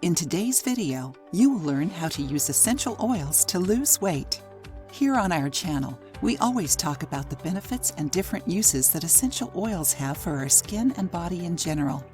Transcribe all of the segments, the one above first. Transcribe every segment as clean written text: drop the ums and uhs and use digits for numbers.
In today's video, you will learn how to use essential oils to lose weight. Here on our channel, we always talk about the benefits and different uses that essential oils have for our skin and body in general.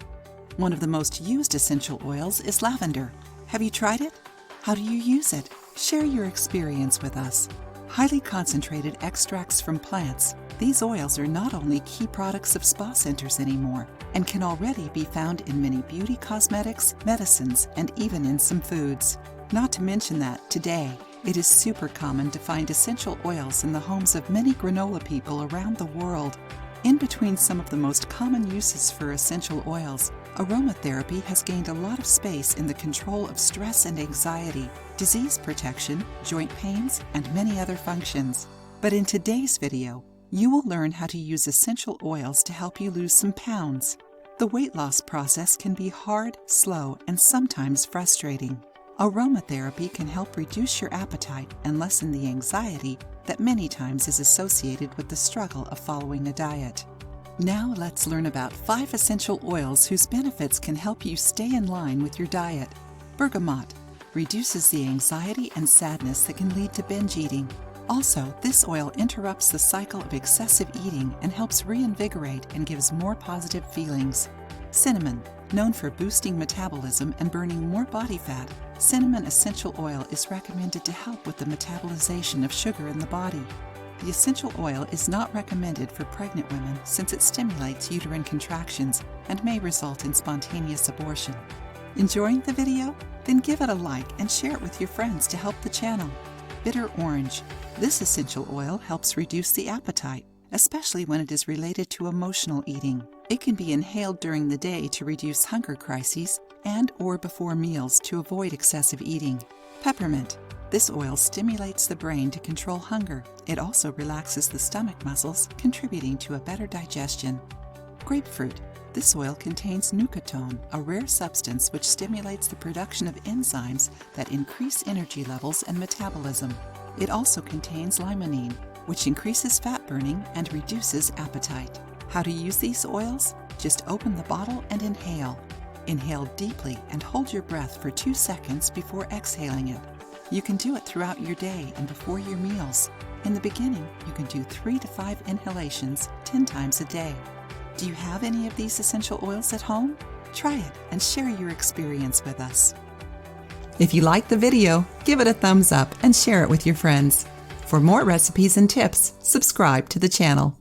One of the most used essential oils is lavender. Have you tried it? How do you use it? Share your experience with us. Highly concentrated extracts from plants, these oils are not only key products of spa centers anymore and can already be found in many beauty cosmetics, medicines, and even in some foods. Not to mention that, today, it is super common to find essential oils in the homes of many granola people around the world. In between some of the most common uses for essential oils, aromatherapy has gained a lot of space in the control of stress and anxiety, disease protection, joint pains, and many other functions. But in today's video, you will learn how to use essential oils to help you lose some pounds. The weight loss process can be hard, slow, and sometimes frustrating. Aromatherapy can help reduce your appetite and lessen the anxiety that many times is associated with the struggle of following a diet. Now let's learn about 5 essential oils whose benefits can help you stay in line with your diet. Bergamot reduces the anxiety and sadness that can lead to binge eating. Also, this oil interrupts the cycle of excessive eating and helps reinvigorate and gives more positive feelings. Cinnamon, known for boosting metabolism and burning more body fat, cinnamon essential oil is recommended to help with the metabolization of sugar in the body. The essential oil is not recommended for pregnant women since it stimulates uterine contractions and may result in spontaneous abortion. Enjoying the video? Then give it a like and share it with your friends to help the channel. Bitter orange. This essential oil helps reduce the appetite, especially when it is related to emotional eating. It can be inhaled during the day to reduce hunger crises and/or before meals to avoid excessive eating. Peppermint. This oil stimulates the brain to control hunger. It also relaxes the stomach muscles, contributing to a better digestion. Grapefruit. This oil contains nootkatone, a rare substance which stimulates the production of enzymes that increase energy levels and metabolism. It also contains limonene, which increases fat burning and reduces appetite. How to use these oils? Just open the bottle and inhale. Inhale deeply and hold your breath for 2 seconds before exhaling it. You can do it throughout your day and before your meals. In the beginning, you can do 3 to 5 inhalations 10 times a day. Do you have any of these essential oils at home? Try it and share your experience with us. If you liked the video, give it a thumbs up and share it with your friends. For more recipes and tips, subscribe to the channel.